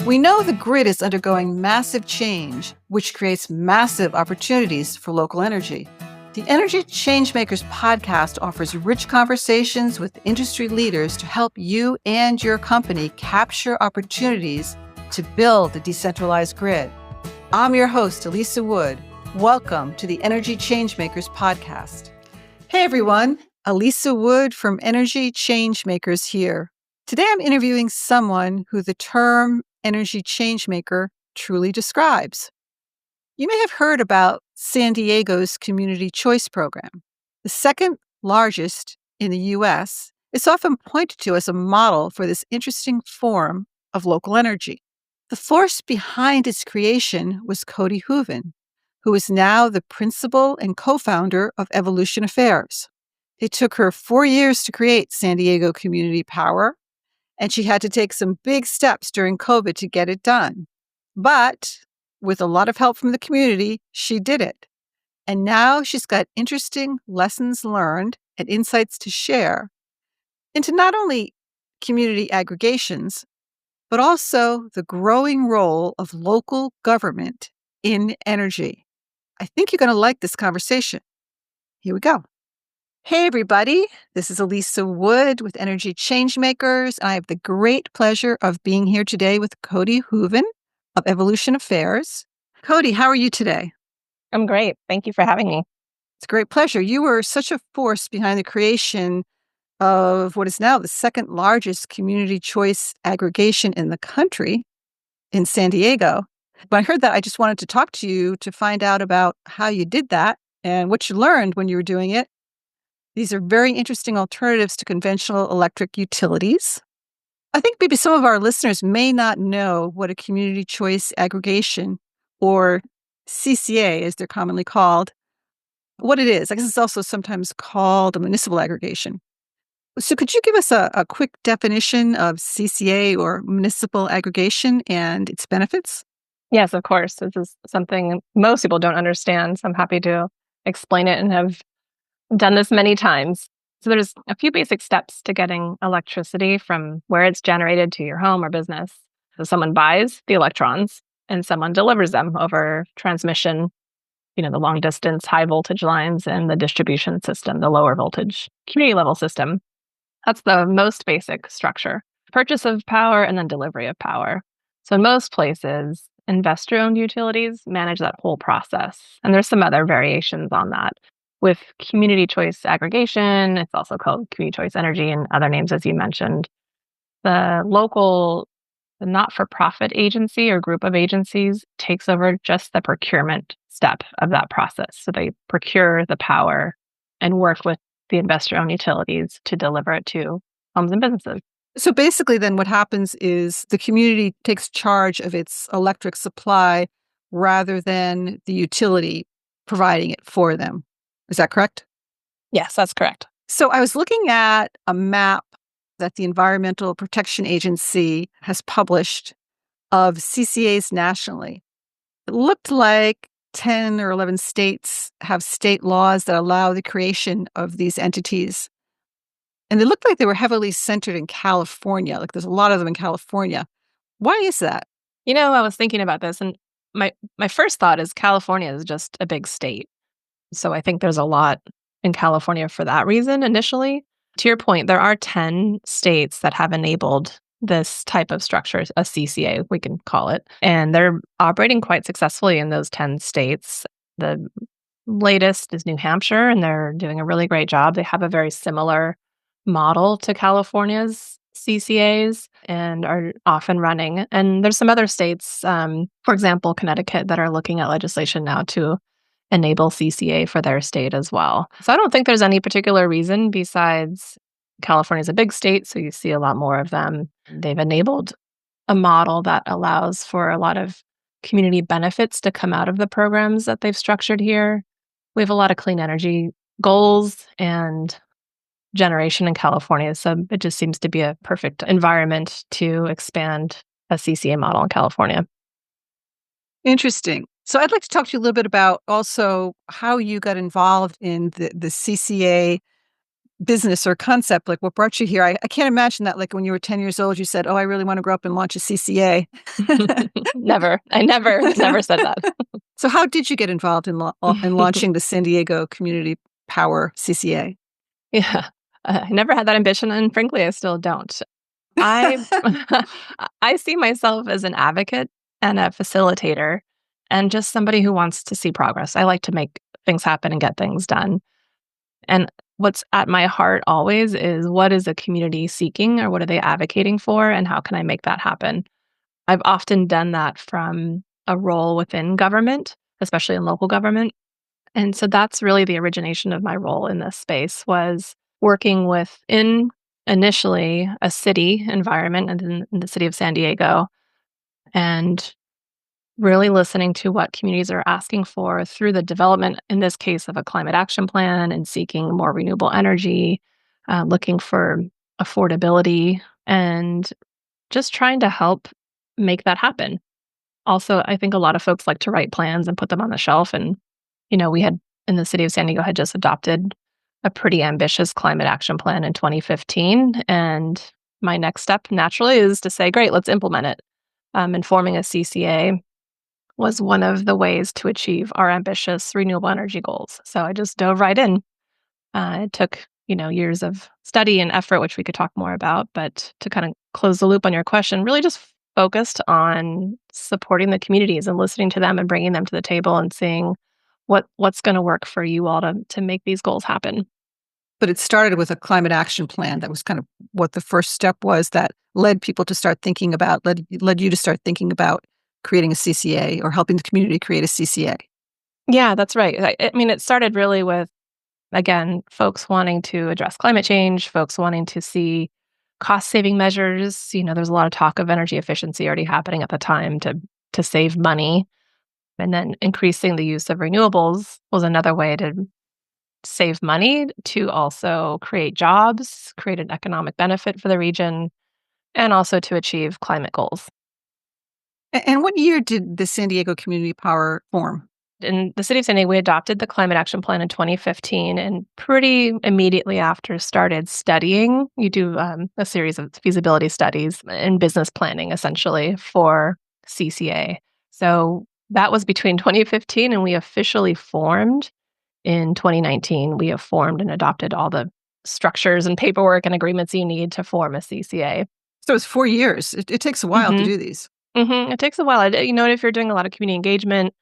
We know the grid is undergoing massive change, which creates massive opportunities for local energy. The Energy Changemakers podcast offers rich conversations with industry leaders to help you and your company capture opportunities to build a decentralized grid. I'm your host, Elisa Wood. Welcome to the Energy Changemakers podcast. Hey everyone, Elisa Wood from Energy Changemakers here. Today I'm interviewing someone who the term energy changemaker truly describes. You may have heard about San Diego's Community Choice Program. The second largest in the U.S., it's often pointed to as a model for this interesting form of local energy. The force behind its creation was Cody Hooven, who is now the principal and co-founder of Evolution Affairs. It took her 4 years to create San Diego Community Power, and she had to take some big steps during COVID to get it done. But with a lot of help from the community, she did it. And now she's got interesting lessons learned and insights to share into not only community aggregations, but also the growing role of local government in energy. I think you're going to like this conversation. Here we go. Hey, everybody. This is Elisa Wood with Energy Changemakers. I have the great pleasure of being here today with Cody Hooven of Evolution Affairs. Cody, how are you today? I'm great. Thank you for having me. It's a great pleasure. You were such a force behind the creation of what is now the second largest community choice aggregation in the country in San Diego. When I heard that, I just wanted to talk to you to find out about how you did that and what you learned when you were doing it. These are very interesting alternatives to conventional electric utilities. I think maybe some of our listeners may not know what a community choice aggregation, or CCA as they're commonly called, what it is. I guess it's also sometimes called a municipal aggregation. So could you give us a quick definition of CCA or municipal aggregation and its benefits? Yes, of course. This is something most people don't understand, so I'm happy to explain it and have done this many times. So there's a few basic steps to getting electricity from where it's generated to your home or business. So someone buys the electrons and someone delivers them over transmission, the long distance, high voltage lines, and the distribution system, the lower voltage community level system. That's the most basic structure. Purchase of power and then delivery of power. So in most places, investor-owned utilities manage that whole process. And there's some other variations on that. With community choice aggregation, it's also called community choice energy and other names, as you mentioned. The not-for-profit agency or group of agencies takes over just the procurement step of that process. So they procure the power and work with the investor-owned utilities to deliver it to homes and businesses. So basically then what happens is the community takes charge of its electric supply rather than the utility providing it for them. Is that correct? Yes, that's correct. So I was looking at a map that the Environmental Protection Agency has published of CCAs nationally. It looked like 10 or 11 states have state laws that allow the creation of these entities. And they looked like they were heavily centered in California. Like there's a lot of them in California. Why is that? I was thinking about this, and my first thought is California is just a big state. So I think there's a lot in California for that reason initially. To your point, there are 10 states that have enabled this type of structure, a CCA, we can call it. And they're operating quite successfully in those 10 states. The latest is New Hampshire, and they're doing a really great job. They have a very similar model to California's CCAs and are often running. And there's some other states, for example, Connecticut, that are looking at legislation now to enable CCA for their state as well. So I don't think there's any particular reason besides California's a big state, so you see a lot more of them. They've enabled a model that allows for a lot of community benefits to come out of the programs that they've structured here. We have a lot of clean energy goals and generation in California, so it just seems to be a perfect environment to expand a CCA model in California. Interesting. So I'd like to talk to you a little bit about also how you got involved in the CCA business or concept? Like, what brought you here? I can't imagine that, like, when you were 10 years old, you said, oh, I really want to grow up and launch a CCA. Never. I never said that. So how did you get involved in in launching the San Diego Community Power CCA? Yeah. I never had that ambition, and frankly, I still don't. I I see myself as an advocate and a facilitator and just somebody who wants to see progress. I like to make things happen and get things done. And what's at my heart always is what is a community seeking or what are they advocating for and how can I make that happen? I've often done that from a role within government, especially in local government. And so that's really the origination of my role in this space was working within initially a city environment and then in the city of San Diego and really listening to what communities are asking for through the development, in this case, of a climate action plan and seeking more renewable energy, looking for affordability, and just trying to help make that happen. Also, I think a lot of folks like to write plans and put them on the shelf. And, we had in the city of San Diego had just adopted a pretty ambitious climate action plan in 2015. And my next step naturally is to say, great, let's implement it. And forming a CCA was one of the ways to achieve our ambitious renewable energy goals. So I just dove right in. It took, years of study and effort, which we could talk more about. But to kind of close the loop on your question, really just focused on supporting the communities and listening to them and bringing them to the table and seeing what's going to work for you all to make these goals happen. But it started with a climate action plan. That was kind of what the first step was that led people to start thinking about, led you to start thinking about creating a CCA or helping the community create a CCA. Yeah, that's right. I mean, it started really with, again, folks wanting to address climate change, folks wanting to see cost saving measures. There's a lot of talk of energy efficiency already happening at the time to save money. And then increasing the use of renewables was another way to save money, to also create jobs, create an economic benefit for the region, and also to achieve climate goals. And what year did the San Diego Community Power form? In the city of San Diego, we adopted the Climate Action Plan in 2015, and pretty immediately after started studying. You do a series of feasibility studies and business planning, essentially, for CCA. So that was between 2015 and we officially formed in 2019. We have formed and adopted all the structures and paperwork and agreements you need to form a CCA. So it's 4 years. It takes a while to do these. It takes a while. If you're doing a lot of community engagement,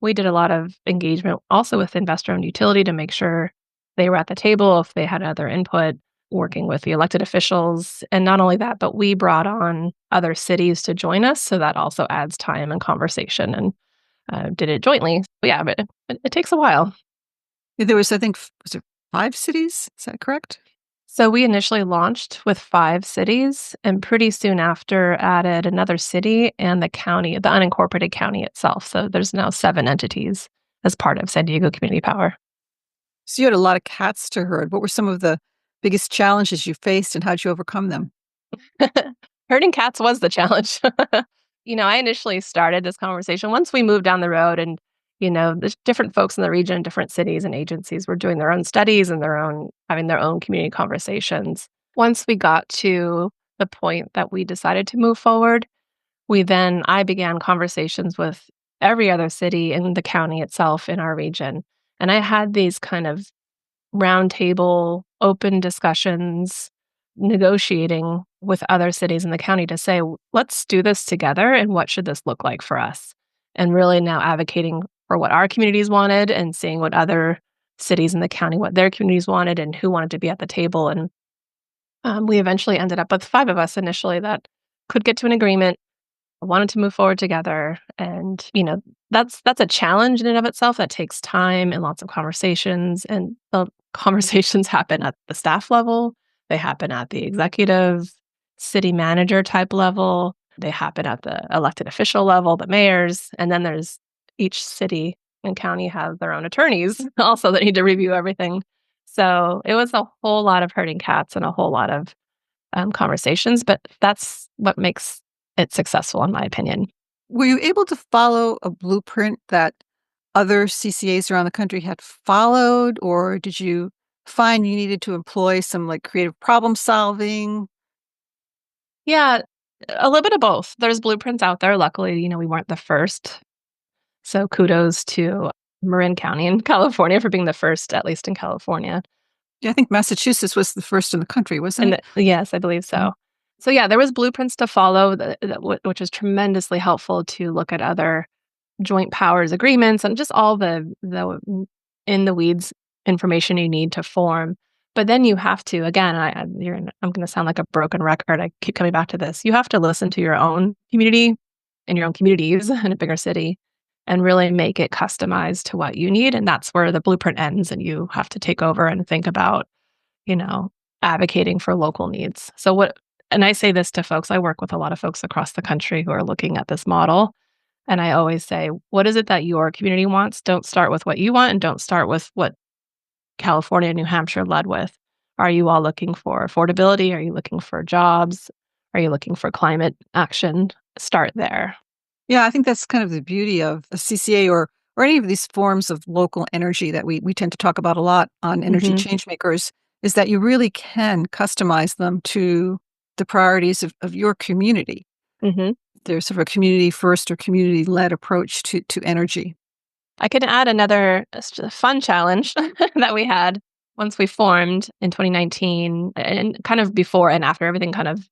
we did a lot of engagement also with investor-owned utility to make sure they were at the table if they had other input, working with the elected officials. And not only that, but we brought on other cities to join us. So that also adds time and conversation and did it jointly. But yeah, but it takes a while. There was, I think, was it 5 cities? Is that correct? So we initially launched with 5 cities and pretty soon after added another city and the county, the unincorporated county itself. So there's now 7 entities as part of San Diego Community Power. So you had a lot of cats to herd. What were some of the biggest challenges you faced and how'd you overcome them? Herding cats was the challenge. I initially started this conversation once we moved down the road and, there's different folks in the region, different cities and agencies were doing their own studies and having their own community conversations. Once we got to the point that we decided to move forward, I began conversations with every other city in the county itself in our region. And I had these kind of roundtable, open discussions, negotiating with other cities in the county to say, let's do this together and what should this look like for us? And really now advocating for what our communities wanted and seeing what other cities in the county, what their communities wanted and who wanted to be at the table. And we eventually ended up with 5 of us initially that could get to an agreement, wanted to move forward together. And, that's a challenge in and of itself that takes time and lots of conversations. And the conversations happen at the staff level. They happen at the executive, city manager type level. They happen at the elected official level, the mayors. And then there's each city and county has their own attorneys also that need to review everything. So it was a whole lot of herding cats and a whole lot of conversations, but that's what makes it successful, in my opinion. Were you able to follow a blueprint that other CCAs around the country had followed, or did you find you needed to employ some like creative problem solving? Yeah, a little bit of both. There's blueprints out there. Luckily, we weren't the first. So kudos to Marin County in California for being the first, at least in California. Yeah, I think Massachusetts was the first in the country, wasn't And it? yes, I believe Mhm. so. So yeah, there was blueprints to follow, which is tremendously helpful to look at other joint powers agreements and just all the in the weeds information you need to form. But then you have to, again, I'm going to sound like a broken record. I keep coming back to this. You have to listen to your own community and your own communities in a bigger city and really make it customized to what you need. And that's where the blueprint ends, and you have to take over and think about, you know, advocating for local needs. And I say this to folks, I work with a lot of folks across the country who are looking at this model. And I always say, what is it that your community wants? Don't start with what you want, and don't start with what California and New Hampshire led with. Are you all looking for affordability? Are you looking for jobs? Are you looking for climate action? Start there. Yeah, I think that's kind of the beauty of a CCA or any of these forms of local energy that we tend to talk about a lot on energy Mhm. change makers is that you really can customize them to the priorities of your community. Mhm. There's sort of a community first or community led approach to energy. I can add another fun challenge that we had once we formed in 2019, and kind of before and after everything kind of,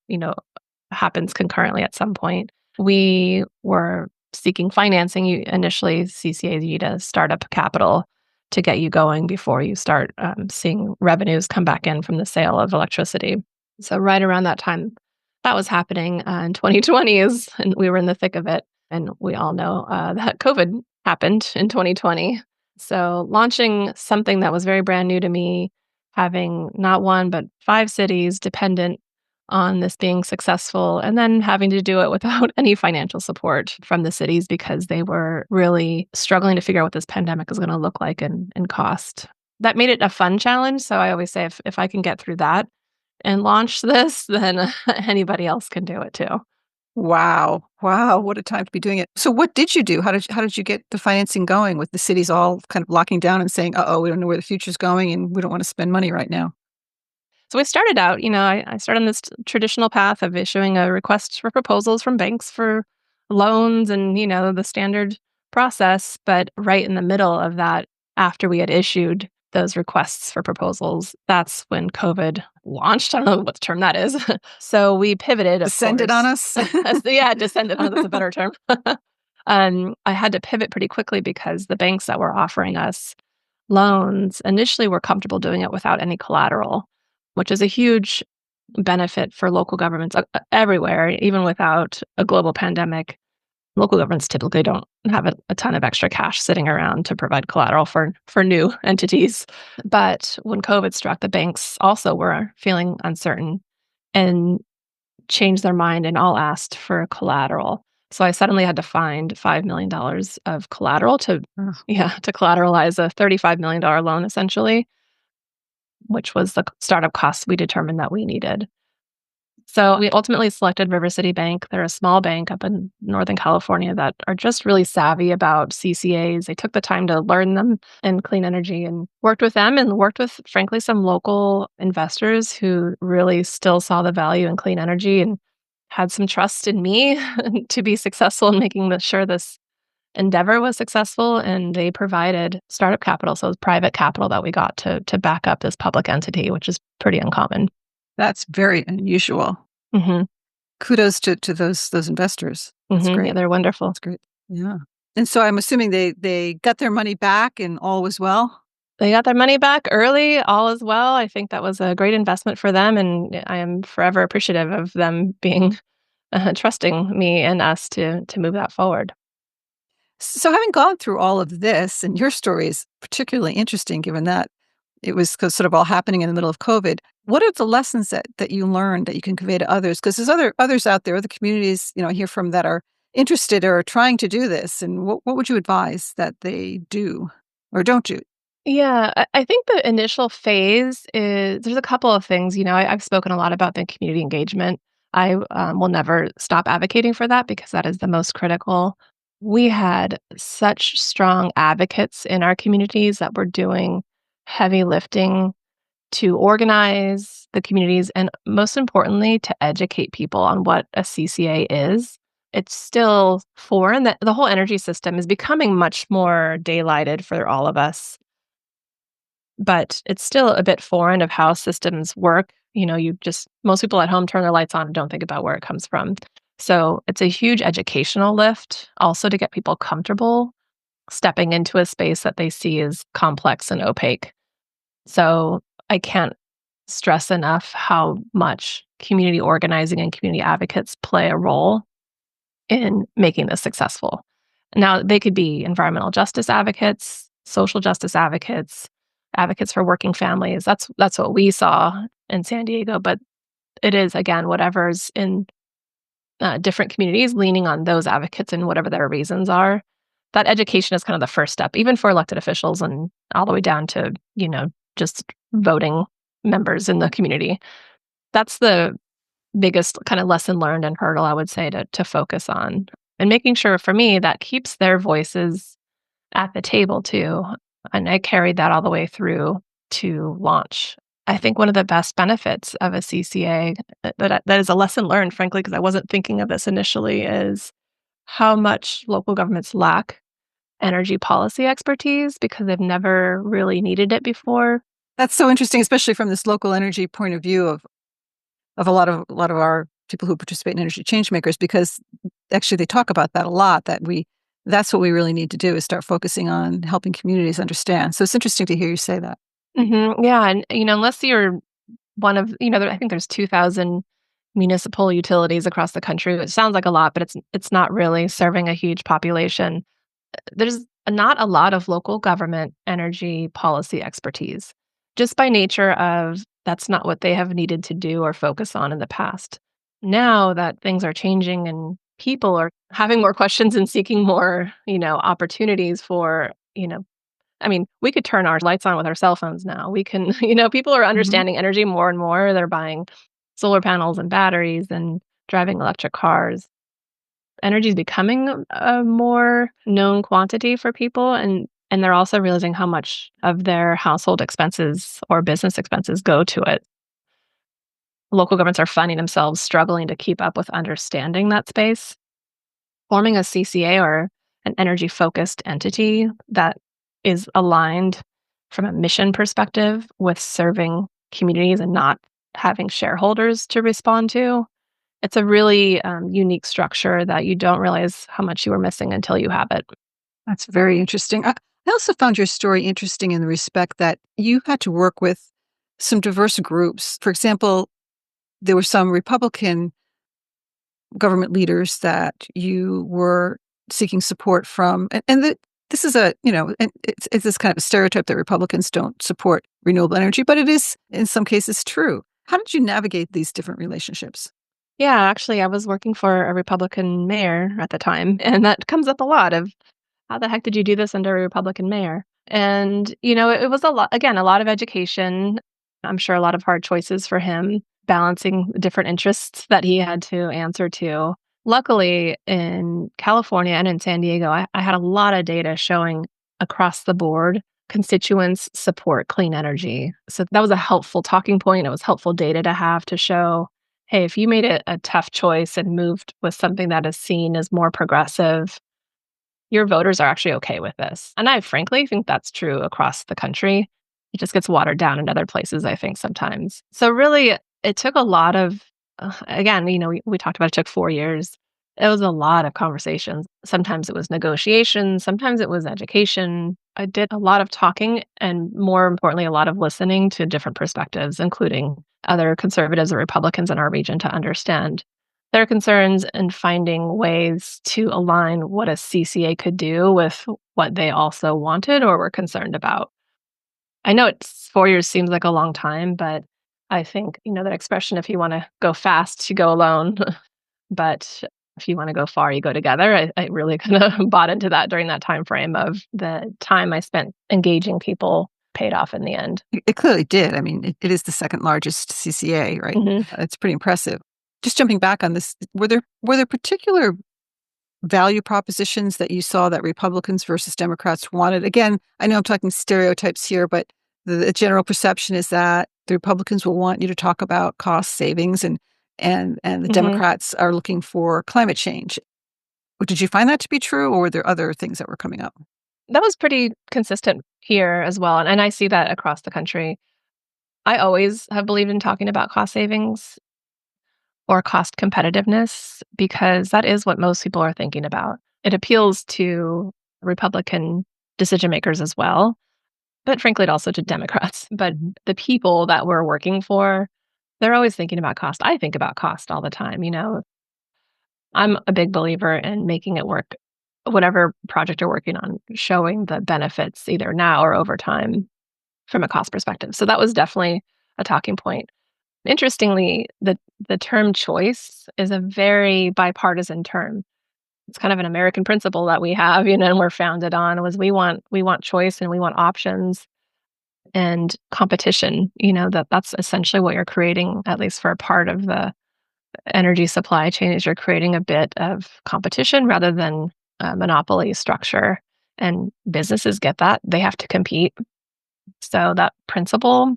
happens concurrently at some point. We were seeking financing. Initially, CCAs, you need a startup capital to get you going before you start seeing revenues come back in from the sale of electricity. So right around that time, that was happening in 2020, and we were in the thick of it. And we all know that COVID happened in 2020. So launching something that was very brand new to me, having not one but 5 cities dependent on this being successful, and then having to do it without any financial support from the cities because they were really struggling to figure out what this pandemic is going to look like and cost. That made it a fun challenge. So I always say, if I can get through that and launch this, then anybody else can do it too. Wow. Wow, what a time to be doing it. So what did you do? How did you get the financing going with the cities all kind of locking down and saying, "Uh-oh, we don't know where the future's going and we don't want to spend money right now." So I started out, I started on this traditional path of issuing a request for proposals from banks for loans and, the standard process. But right in the middle of that, after we had issued those requests for proposals, that's when COVID launched. I don't know what the term that is. So we pivoted, of Descended on course. us? So yeah, descended on, that's a better term. I had to pivot pretty quickly because the banks that were offering us loans initially were comfortable doing it without any collateral, which is a huge benefit for local governments everywhere, even without a global pandemic. Local governments typically don't have a ton of extra cash sitting around to provide collateral for new entities. But when COVID struck, the banks also were feeling uncertain and changed their mind and all asked for collateral. So I suddenly had to find $5 million of collateral to Ugh. yeah, to collateralize a $35 million loan essentially, which was the startup costs we determined that we needed. So we ultimately selected River City Bank. They're a small bank up in Northern California that are just really savvy about CCAs. They took the time to learn them in clean energy and worked with them and worked with, frankly, some local investors who really still saw the value in clean energy and had some trust in me to be successful in making sure this endeavor was successful. And they provided startup capital. So it was private capital that we got to back up this public entity, which is pretty uncommon. That's very unusual. Hmm. Kudos to those investors. That's Yeah, great. they're wonderful. That's great. Yeah. And so I'm assuming they got their money back and all was well? They got their money back early, all is well. I think that was a great investment for them, and I am forever appreciative of them being trusting me and us to move that forward. So having gone through all of this, and your story is particularly interesting given that it was sort of all happening in the middle of COVID. What are the lessons that you learned that you can convey to others? Because there's others out there, other communities, I hear from that are interested or trying to do this. And what would you advise that they do or don't do? Yeah, I think the initial phase is there's a couple of things. I've spoken a lot about the community engagement. I will never stop advocating for that because that is the most critical. We had such strong advocates in our communities that were doing heavy lifting to organize the communities and, most importantly, to educate people on what a CCA is. It's still foreign. That the whole energy system is becoming much more daylighted for all of us, but it's still a bit foreign of how systems work. Most people at home turn their lights on and don't think about where it comes from. So it's a huge educational lift also to get people comfortable stepping into a space that they see as complex and opaque. So I can't stress enough how much community organizing and community advocates play a role in making this successful. Now, they could be environmental justice advocates, social justice advocates, advocates for working families. That's what we saw in San Diego, but it is, again, whatever's in different communities, leaning on those advocates and whatever their reasons are. That education is kind of the first step, even for elected officials and all the way down to, just voting members in the community. That's the biggest kind of lesson learned and hurdle, I would say, to focus on. And making sure for me that keeps their voices at the table too. And I carried that all the way through to launch. I think one of the best benefits of a CCA that is a lesson learned, frankly, because I wasn't thinking of this initially, is how much local governments lack energy policy expertise because they've never really needed it before. That's so interesting, especially from this local energy point of view of a lot of our people who participate in energy change makers, because actually they talk about that a lot, that's what we really need to do, is start focusing on helping communities understand. So it's interesting to hear you say that. Yeah, and unless you're one of, I think there's 2,000 municipal utilities across the country. It sounds like a lot, but it's not really serving a huge population. There's not a lot of local government energy policy expertise, just by nature of that's not what they have needed to do or focus on in the past. Now that things are changing and people are having more questions and seeking more, opportunities for, we could turn our lights on with our cell phones now. We can, people are Mhm. understanding energy more and more. They're buying solar panels and batteries and driving electric cars. Energy is becoming a more known quantity for people, and they're also realizing how much of their household expenses or business expenses go to it. Local governments are finding themselves struggling to keep up with understanding that space. Forming a CCA or an energy focused entity that is aligned from a mission perspective with serving communities and not having shareholders to respond to. It's a really unique structure that you don't realize how much you were missing until you have it. That's very interesting. I also found your story interesting in the respect that you had to work with some diverse groups. For example, there were some Republican government leaders that you were seeking support from, this is and it's this kind of a stereotype that Republicans don't support renewable energy, but it is in some cases true. How did you navigate these different relationships? Yeah, actually, I was working for a Republican mayor at the time, and that comes up a lot of how the heck did you do this under a Republican mayor? And, it was a lot, again, a lot of education. I'm sure a lot of hard choices for him, balancing different interests that he had to answer to. Luckily, in California and in San Diego, I had a lot of data showing across the board constituents support clean energy. So that was a helpful talking point. It was helpful data to have to show, hey, if you made it a tough choice and moved with something that is seen as more progressive, your voters are actually okay with this. And I frankly think that's true across the country. It just gets watered down in other places, I think, sometimes. So really, it took a lot of, again, we talked about it took 4 years. It was a lot of conversations. Sometimes it was negotiation, sometimes it was education. I did a lot of talking and, more importantly, a lot of listening to different perspectives, including other conservatives or Republicans in our region, to understand their concerns and finding ways to align what a CCA could do with what they also wanted or were concerned about. I know it's 4 years seems like a long time, but I think, that expression, if you wanna go fast, you go alone, but if you wanna go far, you go together. I really kinda bought into that during that time frame of the time I spent engaging people paid off in the end. It clearly did. I mean, it is the second largest CCA, right? Mhm. It's pretty impressive. Just jumping back on this, were there particular value propositions that you saw that Republicans versus Democrats wanted? Again, I know I'm talking stereotypes here, but the general perception is that the Republicans will want you to talk about cost savings and the Mhm. Democrats are looking for climate change. Did you find that to be true, or were there other things that were coming up? That was pretty consistent here as well, and I see that across the country. I always have believed in talking about cost savings or cost competitiveness because that is what most people are thinking about. It appeals to Republican decision makers as well, but frankly, it also to Democrats. But the people that we're working for, they're always thinking about cost. I think about cost all the time. I'm a big believer in making it work, whatever project you're working on, showing the benefits either now or over time from a cost perspective. So that was definitely a talking point. Interestingly, the term choice is a very bipartisan term. It's kind of an American principle that we have, and we're founded on was we want choice and we want options and competition. That's essentially what you're creating, at least for a part of the energy supply chain, is you're creating a bit of competition rather than a monopoly structure. And businesses get that. They have to compete. So that principle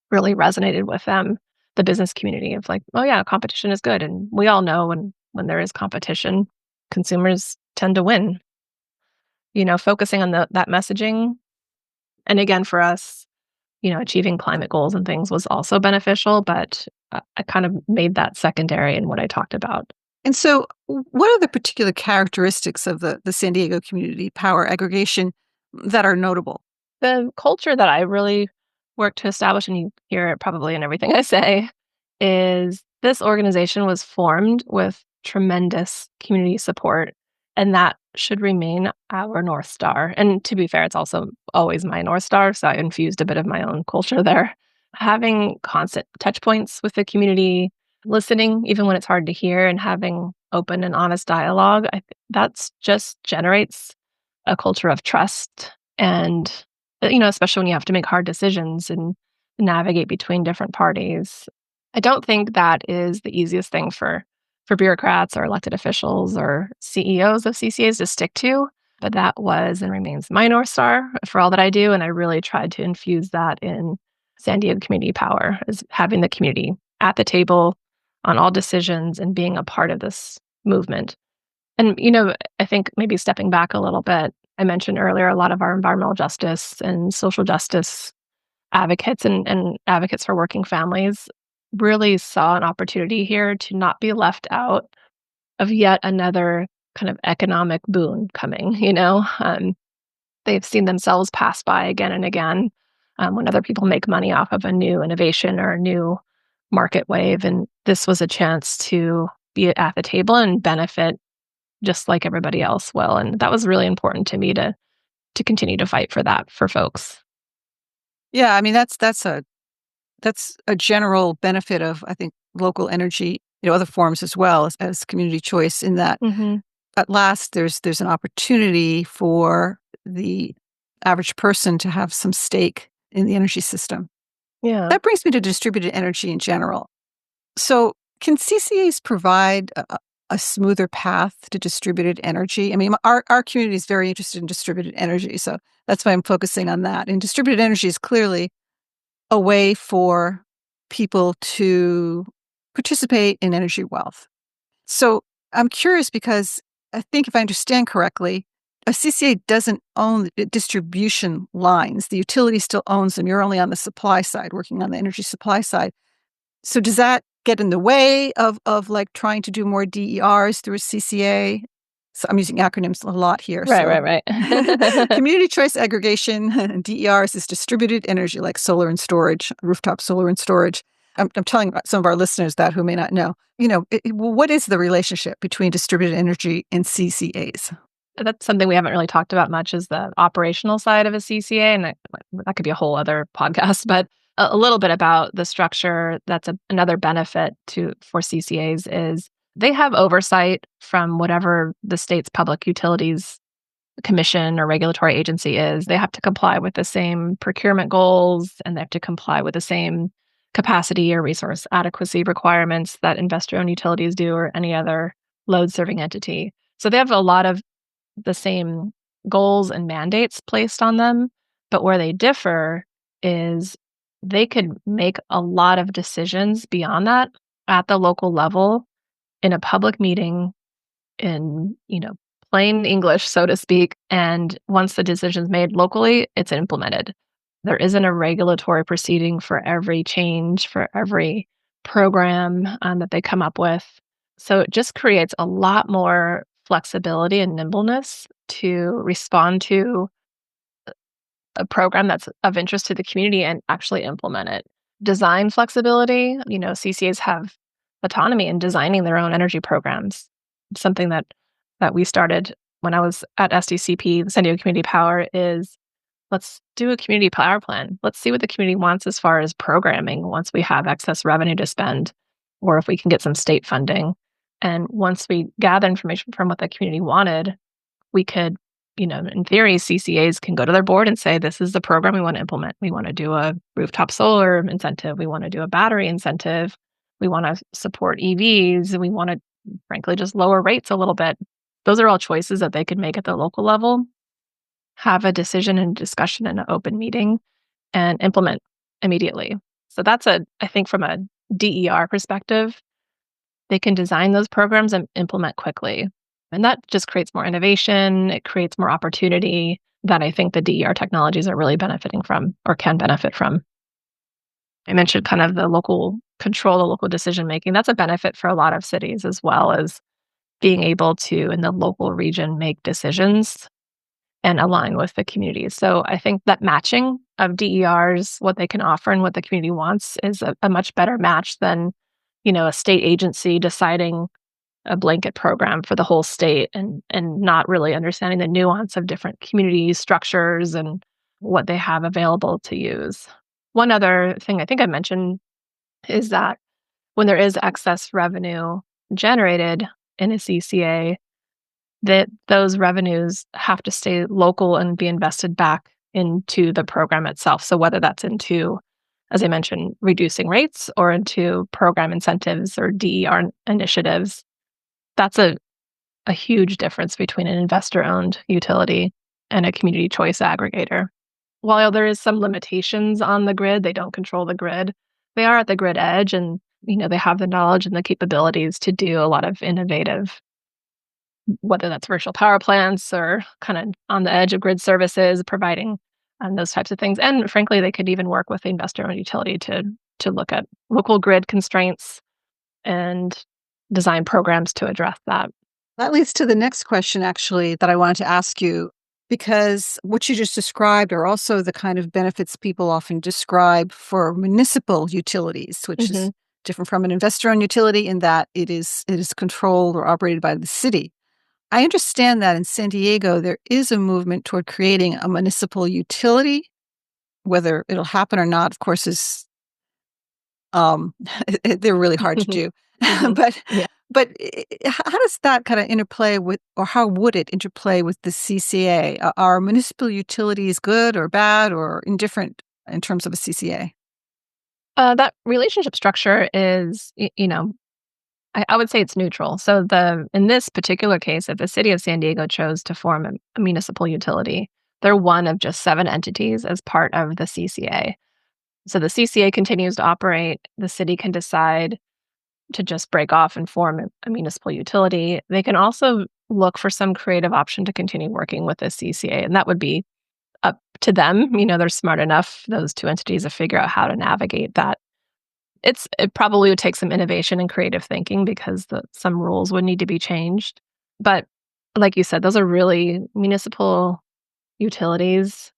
really resonated with them, the business community of like, oh yeah, competition is good. And we all know when there is competition, consumers tend to win. Focusing on that messaging. And again, for us, achieving climate goals and things was also beneficial, but I kind of made that secondary in what I talked about. And so, what are the particular characteristics of the San Diego community power aggregation that are notable? The culture that I really work to establish, and you hear it probably in everything I say, is this organization was formed with tremendous community support, and that should remain our North Star. And to be fair, it's also always my North Star, so I infused a bit of my own culture there. Having constant touch points with the community, listening even when it's hard to hear, and having open and honest dialogue, that's just generates a culture of trust and especially when you have to make hard decisions and navigate between different parties. I don't think that is the easiest thing for bureaucrats or elected officials or CEOs of CCAs to stick to, but that was and remains my North Star for all that I do. And I really tried to infuse that in San Diego community power, is having the community at the table on all decisions and being a part of this movement. And, I think maybe stepping back a little bit, I mentioned earlier a lot of our environmental justice and social justice advocates and advocates for working families really saw an opportunity here to not be left out of yet another kind of economic boon coming. They've seen themselves pass by again and again when other people make money off of a new innovation or a new market wave. And this was a chance to be at the table and benefit just like everybody else will. And that was really important to me to continue to fight for that for folks. Yeah, I mean that's a general benefit of, I think, local energy, other forms as well as community choice. In that, Mhm. at last, there's an opportunity for the average person to have some stake in the energy system. Yeah. That brings me to distributed energy in general. So, can CCAs provide a smoother path to distributed energy? I mean, our community is very interested in distributed energy, so that's why I'm focusing on that. And distributed energy is clearly a way for people to participate in energy wealth. So, I'm curious because I think if I understand correctly, a CCA doesn't own the distribution lines. The utility still owns them. You're only on the supply side, working on the energy supply side. So does that get in the way of like trying to do more DERs through a CCA? So I'm using acronyms a lot here. Right, So right, right. Community Choice Aggregation, DERs is distributed energy like solar and storage, rooftop solar and storage. I'm telling some of our listeners that who may not know. What is the relationship between distributed energy and CCAs? That's something we haven't really talked about much, is the operational side of a CCA, and that could be a whole other podcast, but a little bit about the structure. That's another benefit for CCAs is they have oversight from whatever the state's public utilities commission or regulatory agency is. They have to comply with the same procurement goals, and they have to comply with the same capacity or resource adequacy requirements that investor-owned utilities do or any other load-serving entity. So they have a lot of the same goals and mandates placed on them, but where they differ is they could make a lot of decisions beyond that at the local level in a public meeting in, plain English, so to speak. And once the decision's made locally, it's implemented. There isn't a regulatory proceeding for every change, for every program that they come up with. So it just creates a lot more flexibility and nimbleness to respond to a program that's of interest to the community and actually implement it. Design flexibility, CCAs have autonomy in designing their own energy programs. Something that we started when I was at SDCP, the San Diego Community Power, is let's do a community power plan. Let's see what the community wants as far as programming once we have excess revenue to spend, or if we can get some state funding. And once we gather information from what the community wanted, we could, in theory, CCAs can go to their board and say, this is the program we want to implement. We want to do a rooftop solar incentive. We want to do a battery incentive. We want to support EVs. We want to, frankly, just lower rates a little bit. Those are all choices that they could make at the local level, have a decision and discussion in an open meeting, and implement immediately. So that's I think from a DER perspective, they can design those programs and implement quickly. And that just creates more innovation. It creates more opportunity that I think the DER technologies are really benefiting from or can benefit from. I mentioned kind of the local control, the local decision making. That's a benefit for a lot of cities, as well as being able to, in the local region, make decisions and align with the community. So I think that matching of DERs, what they can offer and what the community wants, is a much better match than, a state agency deciding a blanket program for the whole state and not really understanding the nuance of different community structures and what they have available to use. One other thing I think I mentioned is that when there is excess revenue generated in a CCA, that those revenues have to stay local and be invested back into the program itself. So whether that's into, as I mentioned, reducing rates or into program incentives or DER initiatives, that's a huge difference between an investor-owned utility and a community choice aggregator. While there is some limitations on the grid, they don't control the grid. They are at the grid edge, and they have the knowledge and the capabilities to do a lot of innovative, whether that's virtual power plants or kind of on the edge of grid services, providing those types of things. And frankly, they could even work with the investor-owned utility to look at local grid constraints and design programs to address that. That leads to the next question, actually, that I wanted to ask you, because what you just described are also the kind of benefits people often describe for municipal utilities, which is Mhm. different from an investor-owned utility in that it is controlled or operated by the city. I understand that in San Diego, there is a movement toward creating a municipal utility. Whether it'll happen or not, of course, is um, they're really hard to do. Mhm. But Yeah. how does that kinda interplay with, or how would it interplay with the CCA? Are municipal utilities good or bad or indifferent in terms of a CCA? That relationship structure is, I would say it's neutral. So in this particular case, if the city of San Diego chose to form a municipal utility, they're one of just 7 entities as part of the CCA. So the CCA continues to operate. The city can decide to just break off and form a municipal utility. They can also look for some creative option to continue working with the CCA, and that would be up to them. They're smart enough, those 2 entities, to figure out how to navigate that. It probably would take some innovation and creative thinking because some rules would need to be changed. But like you said, those are really municipal utilities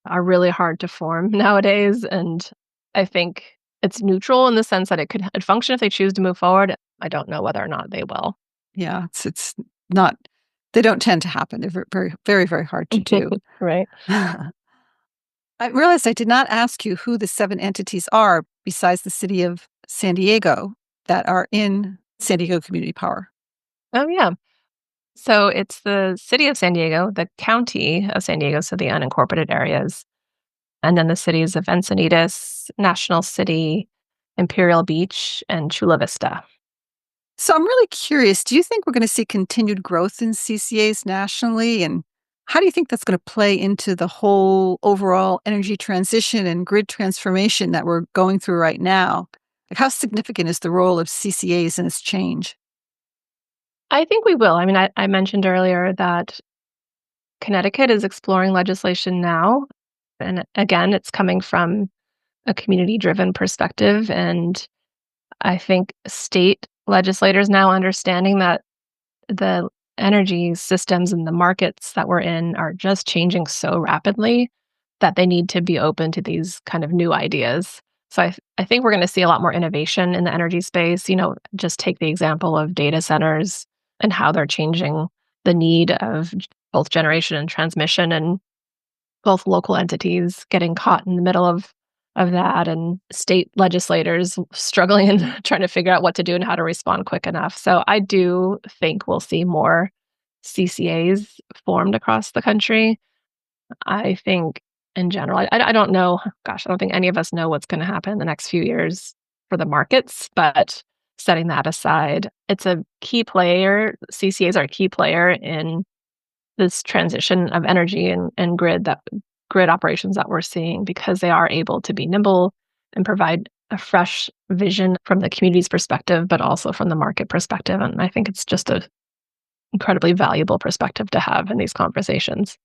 are really hard to form nowadays, and I think it's neutral in the sense that it'd function if they choose to move forward. I don't know whether or not they will. Yeah, it's not, they don't tend to happen. They're very, very, very hard to do. Right. I realized I did not ask you who the 7 entities are besides the city of San Diego that are in San Diego Community Power. Oh, yeah. So it's the city of San Diego, the county of San Diego, so the unincorporated areas, and then the cities of Encinitas, National City, Imperial Beach, and Chula Vista. So I'm really curious, do you think we're gonna see continued growth in CCAs nationally? And How do you think that's going to play into the whole overall energy transition and grid transformation that we're going through right now? Like, how significant is the role of CCAs in its change? I think we will. I mean, I mentioned earlier that Connecticut is exploring legislation now. And again, it's coming from a community driven perspective. And I think state legislators now understanding that the energy systems and the markets that we're in are just changing so rapidly that they need to be open to these kind of new ideas. So I think we're going to see a lot more innovation in the energy space. Just take the example of data centers and how they're changing the need of both generation and transmission, and both local entities getting caught in the middle of that, and state legislators struggling and trying to figure out what to do and how to respond quick enough. So I do think we'll see more CCAs formed across the country. I think in general, I don't know, gosh, I don't think any of us know what's going to happen in the next few years for the markets, but setting that aside, it's a key player. CCAs are a key player in this transition of energy and grid operations that we're seeing, because they are able to be nimble and provide a fresh vision from the community's perspective, but also from the market perspective. And I think it's just a incredibly valuable perspective to have in these conversations.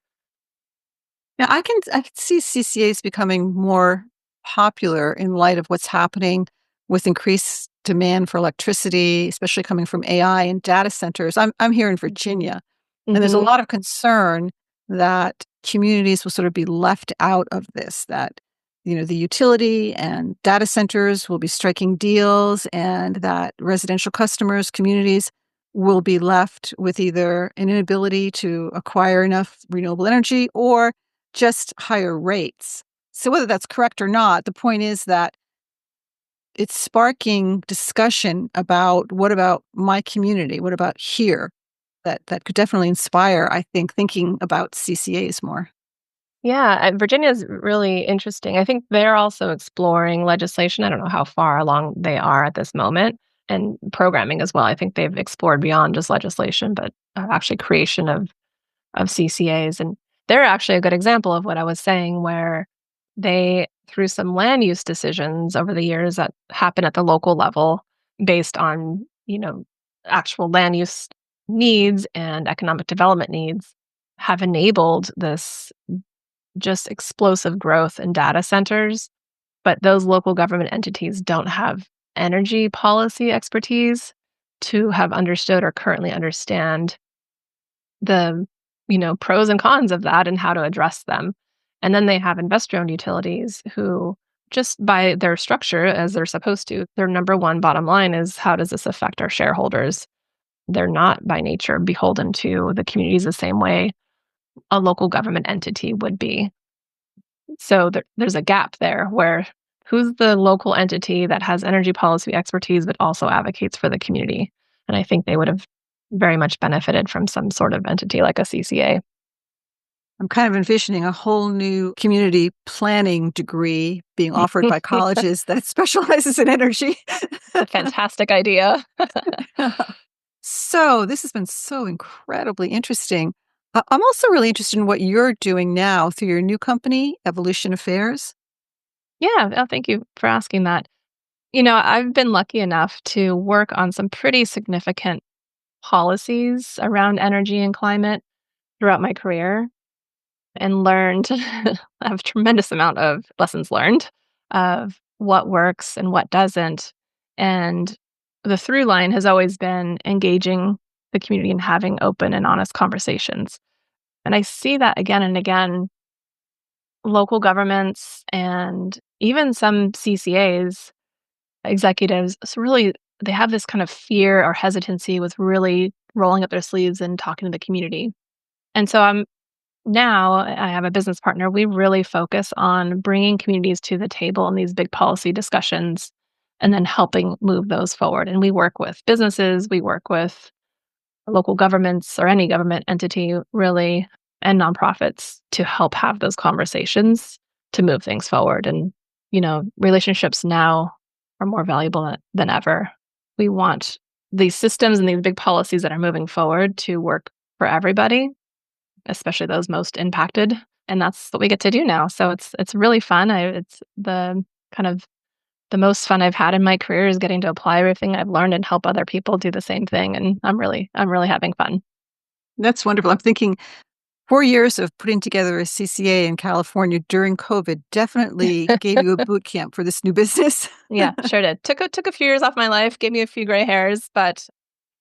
Now, I can see CCAs becoming more popular in light of what's happening with increased demand for electricity, especially coming from AI and data centers. I'm here in Virginia, and there's a Hmm. lot of concern that communities will sort of be left out of this, that the utility and data centers will be striking deals, and that residential customers, communities will be left with either an inability to acquire enough renewable energy or just higher rates. So whether that's correct or not, the point is that it's sparking discussion about, what about my community? What about here? That could definitely inspire, I think, thinking about CCAs more. Yeah, Virginia is really interesting. I think they're also exploring legislation. I don't know how far along they are at this moment, and programming as well. I think they've explored beyond just legislation, but actually creation of CCAs. And they're actually a good example of what I was saying, where they, through some land use decisions over the years that happen at the local level based on, actual land use needs and economic development needs, have enabled this just explosive growth in data centers. But those local government entities don't have energy policy expertise to have understood or currently understand the, pros and cons of that and how to address them. And then they have investor-owned utilities who, just by their structure as they're supposed to, their number one bottom line is, how does this affect our shareholders? They're not by nature beholden to the communities the same way a local government entity would be. So there's a gap there where, who's the local entity that has energy policy expertise but also advocates for the community? And I think they would have very much benefited from some sort of entity like a CCA. I'm kind of envisioning a whole new community planning degree being offered by colleges that specializes in energy. It's a fantastic idea. So this has been so incredibly interesting. I'm also really interested in what you're doing now through your new company, Evolution Affairs. Yeah, thank you for asking that. I've been lucky enough to work on some pretty significant policies around energy and climate throughout my career, and learned I have a tremendous amount of lessons learned of what works and what doesn't. And the through line has always been engaging the community and having open and honest conversations. And I see that again and again. Local governments and even some CCAs executives, really, they have this kind of fear or hesitancy with really rolling up their sleeves and talking to the community. And so I have a business partner. We really focus on bringing communities to the table in these big policy discussions and then helping move those forward. And we work with businesses, we work with local governments or any government entity, really, and nonprofits to help have those conversations to move things forward. And, relationships now are more valuable than ever. We want these systems and these big policies that are moving forward to work for everybody. especially those most impacted. And that's what we get to do now. So it's really fun. It's the kind of the most fun I've had in my career is getting to apply everything I've learned and help other people do the same thing. And I'm really having fun. That's wonderful. I'm thinking 4 years of putting together a CCA in California during COVID definitely gave you a boot camp for this new business. Yeah, sure did. Took a few years off my life, gave me a few gray hairs, but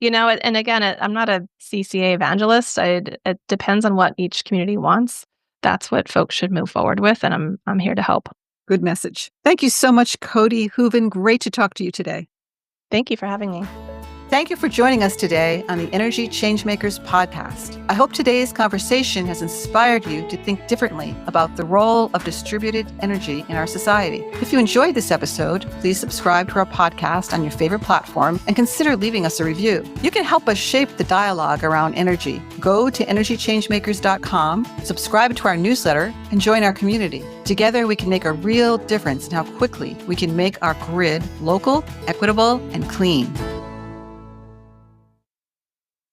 and again, I'm not a CCA evangelist. It depends on what each community wants. That's what folks should move forward with, and I'm here to help. Good message. Thank you so much, Cody Hooven. Great to talk to you today. Thank you for having me. Thank you for joining us today on the Energy Changemakers podcast. I hope today's conversation has inspired you to think differently about the role of distributed energy in our society. If you enjoyed this episode, please subscribe to our podcast on your favorite platform and consider leaving us a review. You can help us shape the dialogue around energy. Go to energychangemakers.com, subscribe to our newsletter, and join our community. Together, we can make a real difference in how quickly we can make our grid local, equitable, and clean.